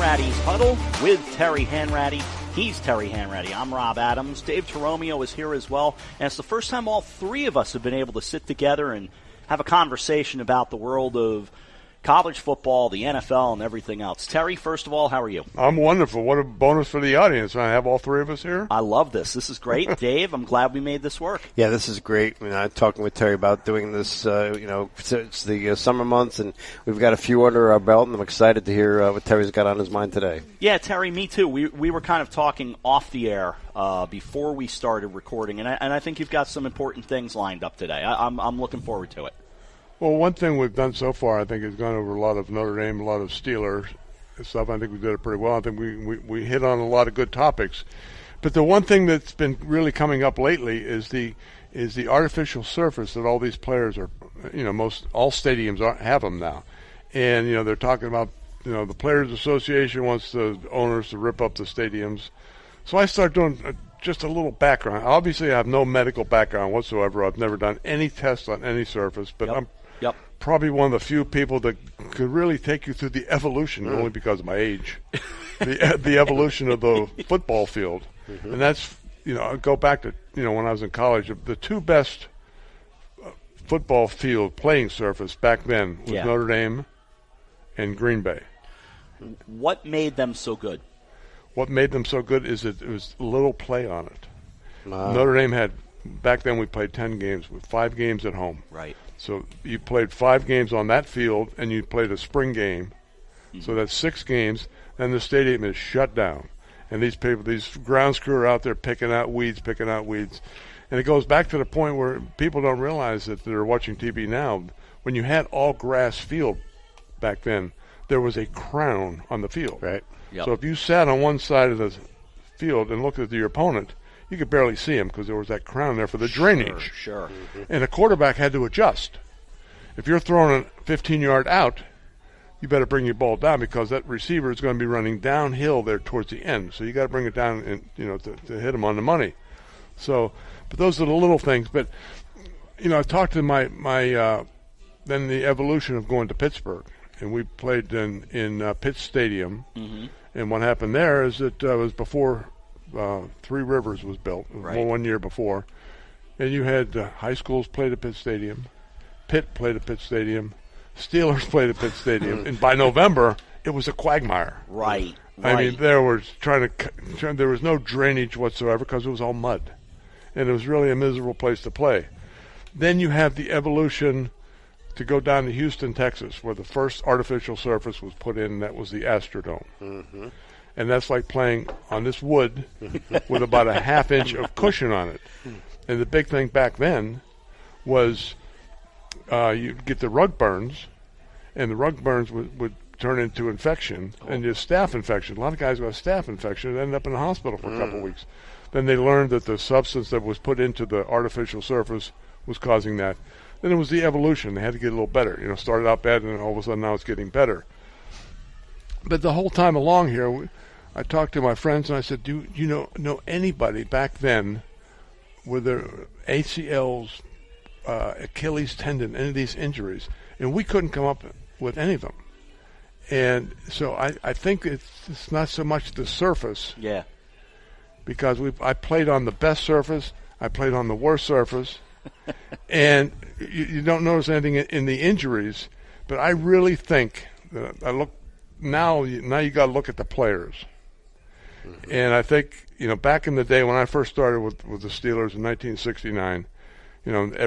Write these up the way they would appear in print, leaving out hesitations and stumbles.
Hanratty'S Huddle with Terry Hanratty. He's Terry Hanratty. I'm Rob Adams. Dave Torromeo is here as well. And it's the first time all three of us have been able to sit together and have a conversation about the world of college football, the NFL, and everything else. Terry, first of all, how are you? I'm wonderful. What a bonus for the audience. I have all three of us here. I love this. This is great. Dave, I'm glad we made this work. Yeah, this is great. I mean, I'm talking with Terry about doing this, it's the summer months, and we've got a few under our belt, and I'm excited to hear what Terry's got on his mind today. Yeah, Terry, me too. We were kind of talking off the air before we started recording, and I think you've got some important things lined up today. I'm looking forward to it. Well, one thing we've done so far, I think, is gone over a lot of Notre Dame, a lot of Steelers stuff. I think we did it pretty well. I think we hit on a lot of good topics. But the one thing that's been really coming up lately is the artificial surface that all these players are, most all stadiums have them now. And, they're talking about, the Players Association wants the owners to rip up the stadiums. So I start doing just a little background. Obviously, I have no medical background whatsoever. I've never done any tests on any surface, but I'm probably one of the few people that could really take you through the evolution, only because of my age, the evolution of the football field. And that's, I go back to, when I was in college, the two best football field playing surface back then was Notre Dame and Green Bay. What made them so good? What made them so good is that it was little play on it. Notre Dame had, back then we played 10 games, with 5 games at home. Right. So you played 5 games on that field, and you played a spring game. So that's 6 games. Then the stadium is shut down. And these grounds crew are out there picking out weeds. And it goes back to the point where people don't realize that they're watching TV now. When you had all grass field back then, there was a crown on the field. Right. Yep. So if you sat on one side of the field and looked at your opponent, you could barely see him because there was that crown there for the drainage. Sure. And a quarterback had to adjust. If you're throwing a 15-yard out, you better bring your ball down because that receiver is going to be running downhill there towards the end. So you got to bring it down and to hit him on the money. So, but those are the little things. But I talked to my then the evolution of going to Pittsburgh, and we played in Pitt Stadium. Mm-hmm. And what happened there is that it was before Three Rivers was built, one year before. And you had high schools played at Pitt Stadium, Pitt played at Pitt Stadium, Steelers played at Pitt Stadium, and by November it was a quagmire. Right. I mean, there was there was no drainage whatsoever because it was all mud, and it was really a miserable place to play. Then you have the evolution to go down to Houston, Texas, where the first artificial surface was put in. That was the Astrodome. Mm-hmm. And that's like playing on this wood with about a half inch of cushion on it. And the big thing back then was you'd get the rug burns, and the rug burns would turn into infection, and just staph infection. A lot of guys who have staph infection end up in the hospital for a couple of weeks. Then they learned that the substance that was put into the artificial surface was causing that. Then it was the evolution. They had to get a little better. Started out bad, and then all of a sudden now it's getting better. But the whole time along here, I talked to my friends, and I said, do you know anybody back then with their ACLs, Achilles tendon, any of these injuries? And we couldn't come up with any of them. And so I think it's not so much the surface. Yeah. Because I played on the best surface. I played on the worst surface. And you don't notice anything in the injuries, but I really think that now you got to look at the players. Mm-hmm. And I think, back in the day when I first started with the Steelers in 1969,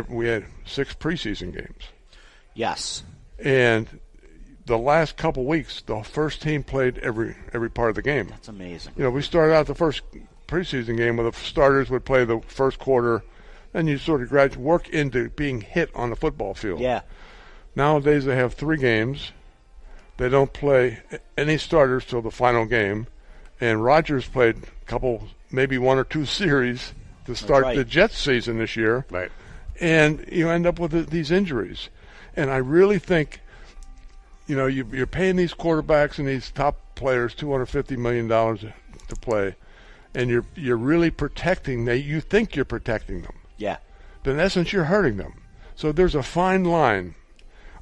we had 6 preseason games. Yes. And the last couple weeks, the first team played every part of the game. That's amazing. We started out the first preseason game where the starters would play the first quarter, and you sort of work into being hit on the football field. Yeah. Nowadays they have 3 games. They don't play any starters till the final game. And Rodgers played a couple, maybe 1 or 2 series to start the Jets season this year. Right. And you end up with these injuries. And I really think, you're paying these quarterbacks and these top players $250 million to play, and you're really protecting them. You think you're protecting them. Yeah. But in essence, you're hurting them. So there's a fine line.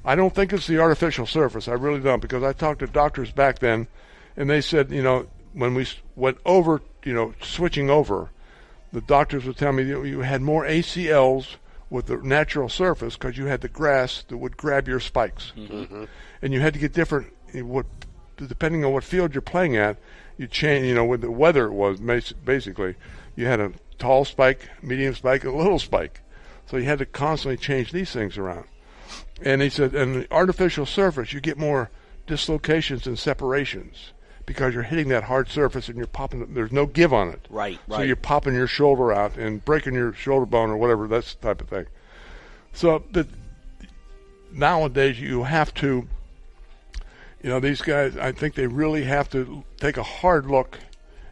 I don't think it's the artificial surface. I really don't, because I talked to doctors back then, And they said, when we went over, switching over, the doctors would tell me you had more ACLs with the natural surface because you had the grass that would grab your spikes. Mm-hmm. And you had to get different, depending on what field you're playing at, you change, with the weather it was, basically. You had a tall spike, medium spike, and a little spike. So you had to constantly change these things around. And he said, in the artificial surface, you get more dislocations and separations because you're hitting that hard surface and you're popping, there's no give on it. Right. So you're popping your shoulder out and breaking your shoulder bone or whatever, that's the type of thing. So but nowadays you have to, these guys, I think they really have to take a hard look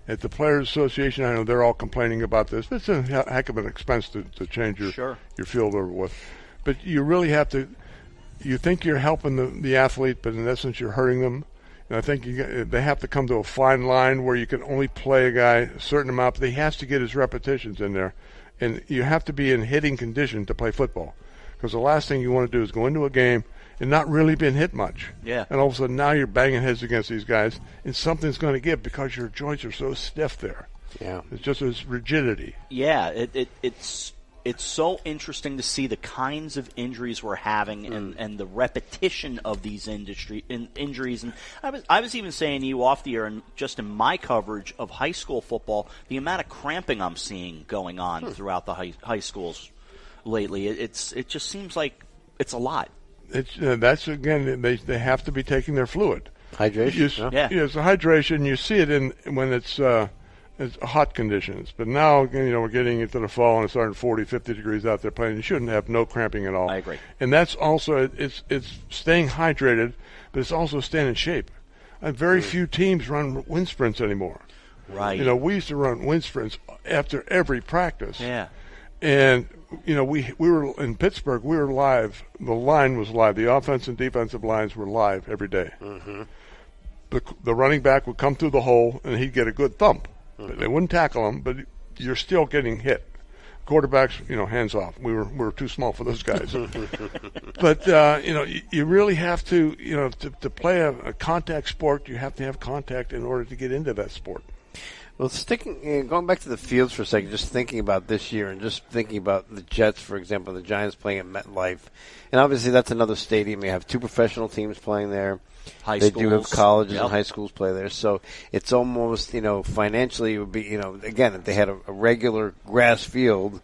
at the Players Association. I know they're all complaining about this, but it's a heck of an expense to change your field over with. But you really have to, you think you're helping the athlete, but in essence you're hurting them. And I think they have to come to a fine line where you can only play a guy a certain amount, but he has to get his repetitions in there. And you have to be in hitting condition to play football. Because the last thing you want to do is go into a game and not really been hit much. Yeah. And all of a sudden now you're banging heads against these guys, and something's going to give because your joints are so stiff there. Yeah. It's just this rigidity. Yeah, it's so interesting to see the kinds of injuries we're having and the repetition of these injuries. And I was even saying to you off the air, and just in my coverage of high school football, the amount of cramping I'm seeing going on throughout the high schools lately, it just seems like it's a lot. That's again, they have to be taking their fluid. Hydration. It's the hydration. You see it when it's hot conditions. But now, we're getting into the fall and it's starting 40, 50 degrees out there playing. You shouldn't have no cramping at all. I agree. And that's also, it's staying hydrated, but it's also staying in shape. Very few teams run wind sprints anymore. Right. We used to run wind sprints after every practice. Yeah. And, we were in Pittsburgh, we were live. The line was live. The offense and defensive lines were live every day. Mm-hmm. The running back would come through the hole and he'd get a good thump. Mm-hmm. They wouldn't tackle him, but you're still getting hit. Quarterbacks, hands off. We were too small for those guys. But you really have to, to play a contact sport, you have to have contact in order to get into that sport. Well, going back to the fields for a second, just thinking about this year and just thinking about the Jets, for example, the Giants playing at MetLife, and obviously that's another stadium. You have two professional teams playing there. They do have colleges and high schools play there, so it's almost, financially it would be, again, if they had a regular grass field,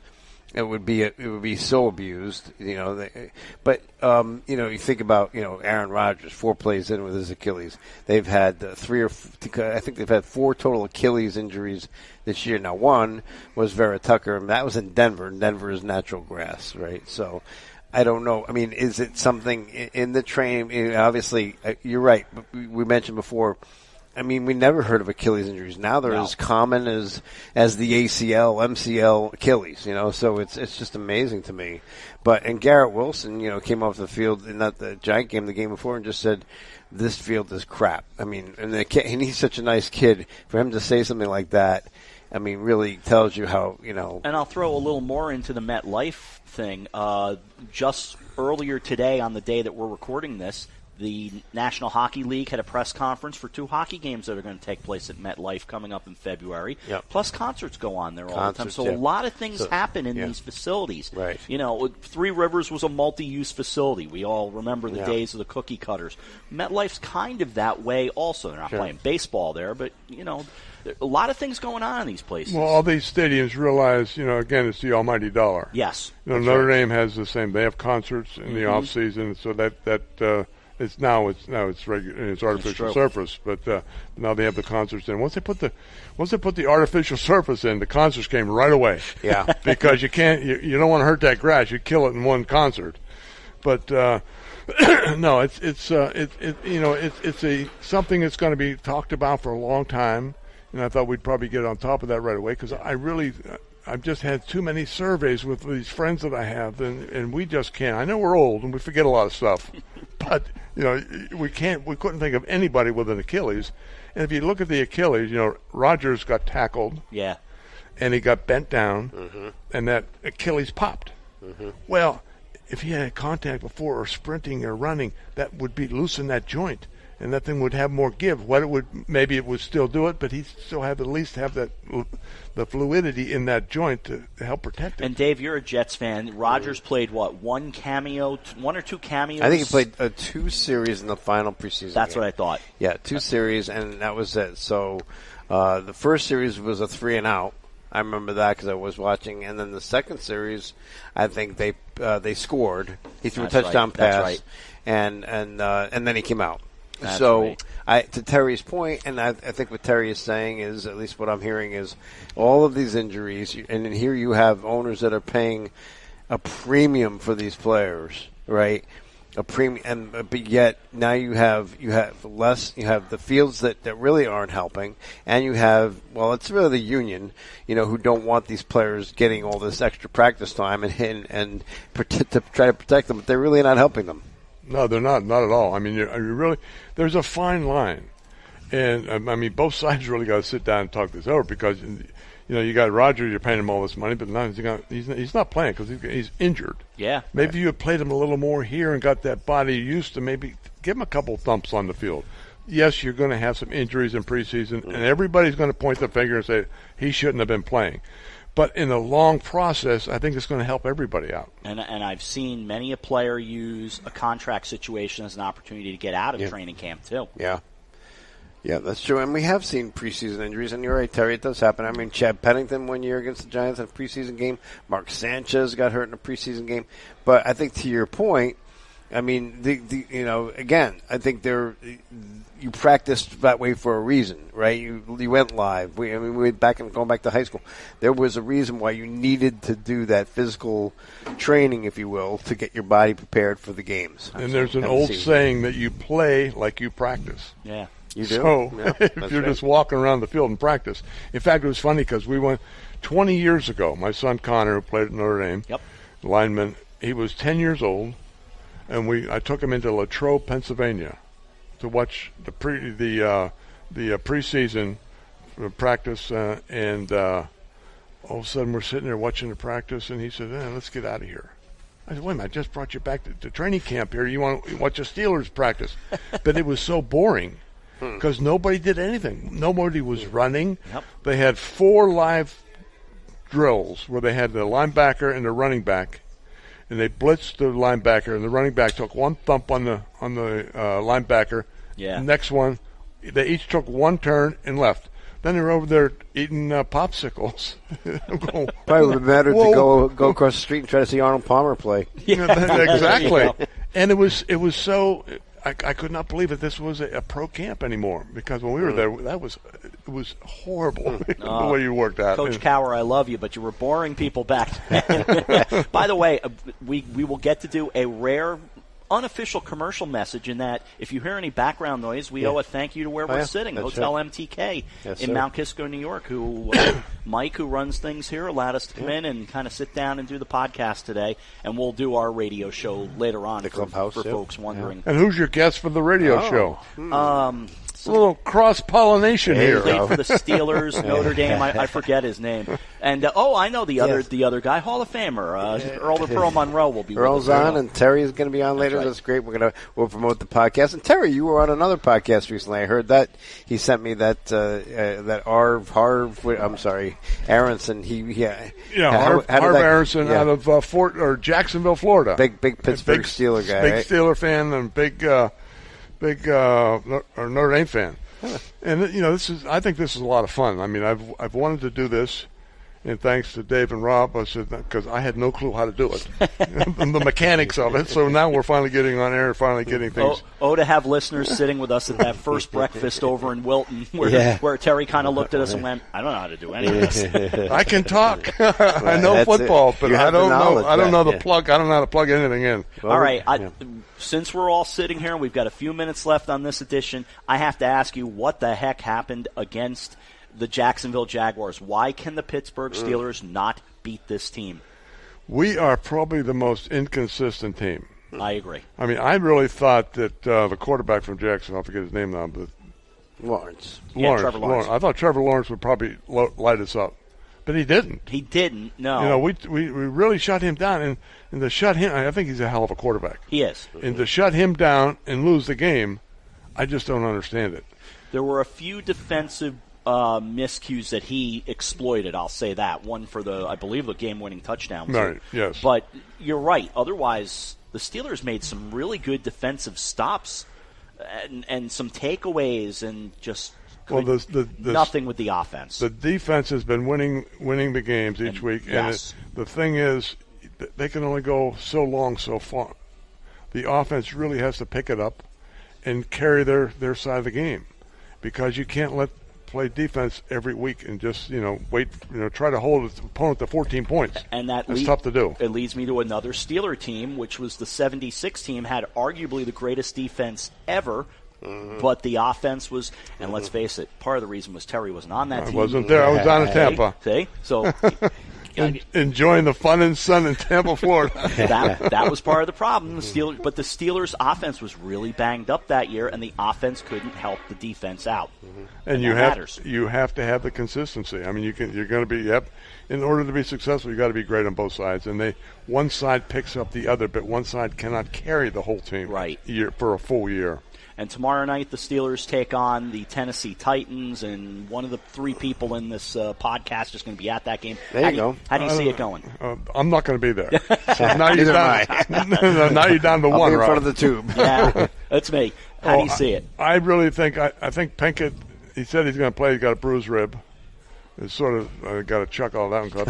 it would be so abused, But you think about, Aaron Rodgers, 4 plays in with his Achilles. They've had I think they've had 4 total Achilles injuries this year. Now, one was Vera Tucker, and that was in Denver, and Denver is natural grass, right? So I don't know. I mean, is it something in the training? Obviously, you're right. We mentioned before, I mean, we never heard of Achilles injuries. Now they're as common as the ACL, MCL, Achilles, so it's just amazing to me. And Garrett Wilson, came off the field in not the Giant game, the game before, and just said, this field is crap. I mean, and he's such a nice kid. For him to say something like that, I mean, really tells you how, And I'll throw a little more into the MetLife thing. Just earlier today, on the day that we're recording this, the National Hockey League had a press conference for 2 hockey games that are going to take place at MetLife coming up in February. Yep. Plus concerts go on there all the time. So a lot of things happen in these facilities. Right. Three Rivers was a multi-use facility. We all remember the days of the cookie cutters. MetLife's kind of that way also. They're not playing baseball there, but, a lot of things going on in these places. Well, all these stadiums realize, again, it's the almighty dollar. Yes. Notre Dame has the same. They have concerts in the off season, so that it's regular. It's artificial surface, but now they have the concerts in. Once they put the artificial surface in, the concerts came right away. Yeah. Because you can't, you don't want to hurt that grass. You kill it in one concert. But no, it's something that's going to be talked about for a long time. And I thought we'd probably get on top of that right away because I've just had too many surveys with these friends that I have, and we just can't. I know we're old and we forget a lot of stuff, but we couldn't think of anybody with an Achilles. And if you look at the Achilles, Rodgers got tackled, and he got bent down, and that Achilles popped. Well, if he had contact before or sprinting or running, that would loosen that joint. and that thing would have more give. Maybe it would still do it, but he'd still have at least have the fluidity in that joint to help protect it. And Dave, you're a Jets fan. Rodgers played one or two cameos? I think he played 2 series in the final preseason. That's game. what I thought. Yeah, 2 series, and that was it. So the first series was a 3-and-out. I remember that because I was watching, and then the second series, I think they scored. He threw a touchdown pass, and then he came out. That's so right. To Terry's point, and I think what Terry is saying is, at least what I'm hearing is, all of these injuries, and then here you have owners that are paying a premium for these players, right? A premium, but yet now you have less. You have the fields that really aren't helping, and you have it's really the union, who don't want these players getting all this extra practice time and to try to protect them, but they're really not helping them. No, they're not at all. I mean, you really there's a fine line, and I mean both sides really got to sit down and talk this over because you got Rodgers, you're paying him all this money, but now he's not playing because he's injured. Yeah. Maybe you had played him a little more here and got that body used to maybe give him a couple thumps on the field. Yes, you're going to have some injuries in preseason, and everybody's going to point the finger and say he shouldn't have been playing. But in the long process, I think it's going to help everybody out. And I've seen many a player use a contract situation as an opportunity to get out of training camp, too. Yeah. Yeah, that's true. And we have seen preseason injuries, and you're right, Terry, it does happen. I mean, Chad Pennington 1 year against the Giants in a preseason game. Mark Sanchez got hurt in a preseason game. But I think to your point, I mean, again, I think you practiced that way for a reason, right? You went live. Going back to high school, there was a reason why you needed to do that physical training, if you will, to get your body prepared for the games. And there's an old saying that you play like you practice. Yeah. You do? So if you're right. just walking around the field and practice. In fact, it was funny because we went 20 years ago. My son Connor, who played at Notre Dame, lineman, he was 10 years old, and I took him into Latrobe, Pennsylvania, to watch the preseason practice, and all of a sudden we're sitting there watching the practice, and he said, "Let's get out of here." I said, "Wait a minute, I just brought you back to training camp here. You want to watch the Steelers practice?" But it was so boring because nobody did anything. Nobody was running. Yep. They had 4 live drills where they had the linebacker and the running back, and they blitzed the linebacker, and the running back took one thump on the linebacker. Yeah. Next one, they each took one turn and left. Then they were over there eating popsicles. Probably would have been better to go across the street and try to see Arnold Palmer play. Exactly. And it was so. I could not believe that this was a pro camp anymore because when we were there, it was horrible the way you worked out. Coach Cower, I love you, but you were boring people back then. By the way, we will get to do a rare unofficial commercial message in that if you hear any background noise, we owe a thank you to where we're sitting, That's Hotel right. MTK Yes, in sir. Mount Kisco, New York, who Mike, who runs things here, allowed us to come in and kind of sit down and do the podcast today, and we'll do our radio show later on The clubhouse, for folks wondering. And who's your guest for the radio show? A little cross-pollination here. Played for the Steelers, Notre Dame. I forget his name. And I know the other guy, Hall of Famer, Earl the Pearl Monroe will be Earl's with us. on, and Terry is going to be on later. right. That's great. We'll promote the podcast. And Terry, you were on another podcast recently. I heard that he sent me that Aronson. Harv Aronson out of Jacksonville, Florida. Big Pittsburgh Steeler guy. Big right? Steeler fan and big Notre Dame fan. And I think this is a lot of fun. I mean, I've wanted to do this, and thanks to Dave and Rob, I said because I had no clue how to do it, the mechanics of it. So now we're finally getting on air and finally getting things. To have listeners sitting with us at that first breakfast over in Wilton, where Terry kind of looked at us and went, "I don't know how to do any of this." I can talk. I know football, but I don't know. I don't know the plug. I don't know how to plug anything in. All right. Since we're all sitting here and we've got a few minutes left on this edition, I have to ask you what the heck happened against the Jacksonville Jaguars. Why can the Pittsburgh Steelers not beat this team? We are probably the most inconsistent team. I agree. I mean, I really thought that the quarterback from Jacksonville, I forget his name now, but Lawrence. Trevor Lawrence. I thought Trevor Lawrence would probably light us up, but he didn't. He didn't. No. We really shut him down, and to shut him, I think he's a hell of a quarterback. He is. And to shut him down and lose the game, I just don't understand it. There were a few defensive miscues that he exploited, I'll say that. One for I believe, the game-winning touchdown. Right, yes. But you're right. Otherwise, the Steelers made some really good defensive stops and some takeaways and just nothing with the offense. The defense has been winning the games each week. Yes. And the thing is, they can only go so long, so far. The offense really has to pick it up and carry their side of the game, because you can't play defense every week and just wait, try to hold the opponent to 14 points. And that's tough to do. It leads me to another Steeler team, which was the 76 team, had arguably the greatest defense ever. Mm-hmm. But the offense was, and let's face it, part of the reason was Terry wasn't on that team. I wasn't there. I was down in Tampa. See? So enjoying the fun and sun in Tampa, Florida. that was part of the problem. The Steelers' offense was really banged up that year, and the offense couldn't help the defense out. Mm-hmm. And you have to have the consistency. I mean, you're going to be in order to be successful, you got to be great on both sides. And one side picks up the other, but one side cannot carry the whole team for a full year. And tomorrow night, the Steelers take on the Tennessee Titans, and one of the three people in this podcast is going to be at that game. There you go. How do you see it going? I'm not going to be there. So now you're down. Now you're down to I'll one. Be in front of the tube. Yeah, that's me. How do you see it? I really think I think Pinkett. He said he's going to play. He's got a bruised rib. It's sort of got to chuckle all that one.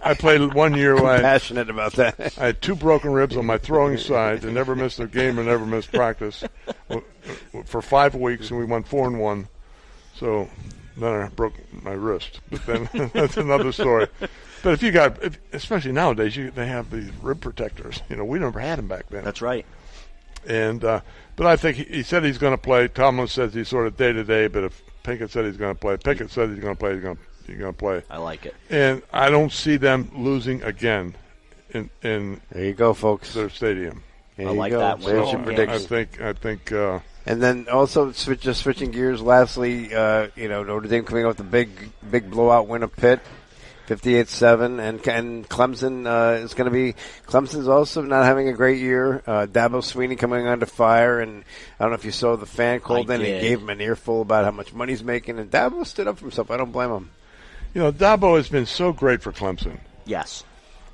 I played 1 year where passionate about that. I had 2 broken ribs on my throwing side and never missed a game and never missed practice for 5 weeks, and we won 4-1. So then I broke my wrist. But then that's another story. But especially nowadays, they have these rib protectors. We never had them back then. That's right. And but I think he said he's going to play. Tomlin says he's sort of day to day, but if Pinkett said he's going to play. Pickett said he's going to play. He's going to play. I like it. And I don't see them losing again in there you go, folks. Their stadium. There I like go. that. There's your prediction. I think. And then also switching gears. Lastly, Notre Dame coming out with a big blowout win of Pitt, 58-7, and Clemson is going to be. Clemson's also not having a great year. Dabo Swinney coming under fire, and I don't know if you saw the fan called in and gave him an earful about how much money he's making, and Dabo stood up for himself. I don't blame him. Dabo has been so great for Clemson. Yes.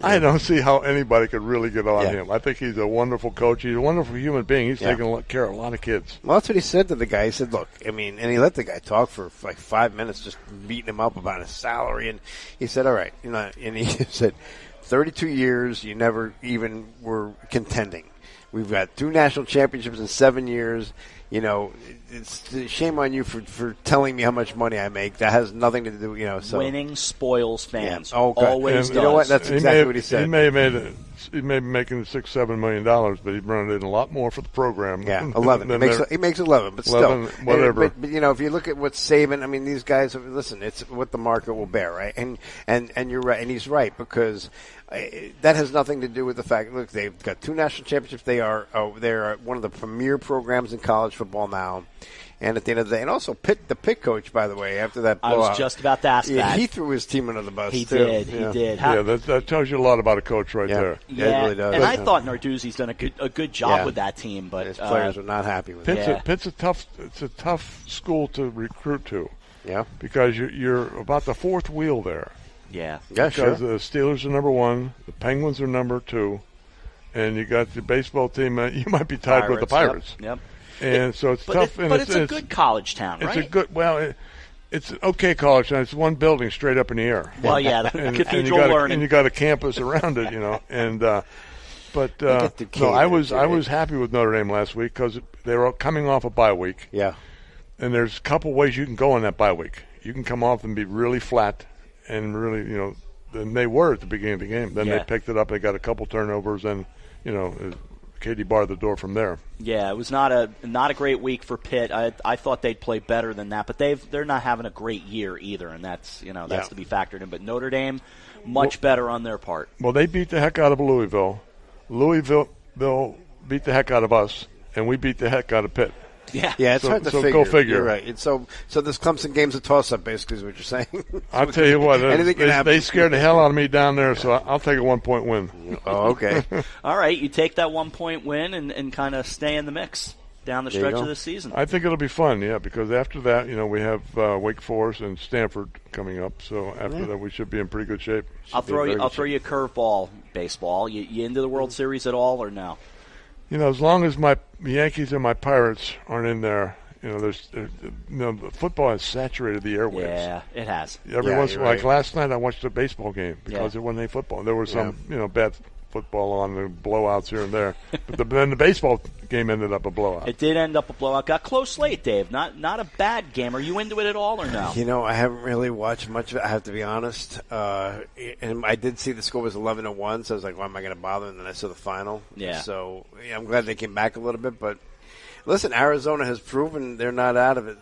I don't see how anybody could really get on him. I think he's a wonderful coach. He's a wonderful human being. He's taking care of a lot of kids. Well, that's what he said to the guy. He said, look, and he let the guy talk for like 5 minutes, just beating him up about his salary. And he said, all right. And he said, 32 years, you never even were contending. We've got 2 national championships in 7 years. It's shame on you for telling me how much money I make. That has nothing to do, So winning spoils fans. Yeah. Oh, always does. You know what? That's exactly what he said. He may be making $6-7 million, but he brought in a lot more for the program. Yeah, 11. He makes 11, but 11, still, whatever. But if you look at what's Saban, these guys. Listen, it's what the market will bear, right? And you're right, and he's right, because that has nothing to do with the fact. Look, they've got 2 national championships. They're one of the premier programs in college football now. And at the end of the day, and also the Pitt coach, by the way, after that blowout. I was just about to ask that. He threw his team under the bus, He too. did. That tells you a lot about a coach right there. Yeah, it really does. And I thought Narduzzi's done a good job with that team, but his players are not happy with it. Pitt's a tough school to recruit to. Yeah. Because you're about the 4th wheel there. Yeah. Yeah, because the Steelers are number 1, the Penguins are number 2, and you got the baseball team. You might be tied with the Pirates. Yep. And so it's tough. But it's a good college town, right? It's a good. Well, it's an okay college town. It's one building straight up in the air. Well, yeah, cathedral learning, and you got a campus around it, And I was happy with Notre Dame last week because they were coming off a bye week. Yeah. And there's a couple ways you can go on that bye week. You can come off and be really flat, and really, than they were at the beginning of the game. Then they picked it up. They got a couple turnovers, and Katie barred the door from there. Yeah, it was not a great week for Pitt. I thought they'd play better than that, but they're not having a great year either, and that's to be factored in. But Notre Dame, much better on their part. Well, they beat the heck out of Louisville. Louisville beat the heck out of us, and we beat the heck out of Pitt. Yeah, it's hard to figure. Go figure. You're right. And so this Clemson game's a toss-up, basically, is what you're saying. I'll tell you what, they scared the hell out of me down there, so I'll take a 1-point win. Oh, okay. All right, you take that 1-point win and kind of stay in the mix. down the stretch of the season. I think it'll be fun, because after that, we have Wake Forest and Stanford coming up. So after that, we should be in pretty good shape. I'll throw you a curveball, baseball. You into the World Series at all or no? As long as my Yankees and my Pirates aren't in there, football has saturated the airwaves. Yeah, it has. Every once in a while, like last night, I watched a baseball game because there wasn't any football. There was some, bad football on, the blowouts here and there. But then the baseball game ended up a blowout. It did end up a blowout. Got close late, Dave. Not a bad game. Are you into it at all or no? I haven't really watched much of it, I have to be honest. And I did see the score was 11-1, so I was like, why am I going to bother? And then I saw the final. Yeah. So I'm glad they came back a little bit. But listen, Arizona has proven they're not out of it.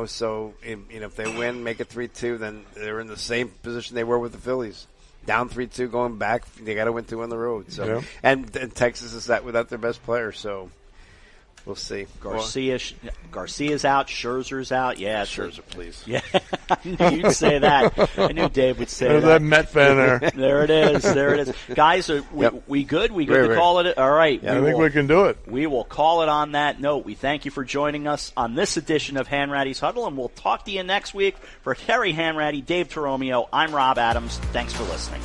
So if they win, make it 3-2, then they're in the same position they were with the Phillies. Down 3-2, going back, they got to win 2 on the road. So, and Texas is that without their best player. So, we'll see. Garcia's out. Scherzer's out. Yeah, Scherzer, please. Yeah, I knew you'd say that. I knew Dave would say There's that Met fan there. There it is. Guys, we good? We good to call it? All right. Yeah, I think we can do it. We will call it on that note. We thank you for joining us on this edition of Hanratty's Huddle, and we'll talk to you next week. For Terry Hanratty, Dave Torromeo, I'm Rob Adams. Thanks for listening.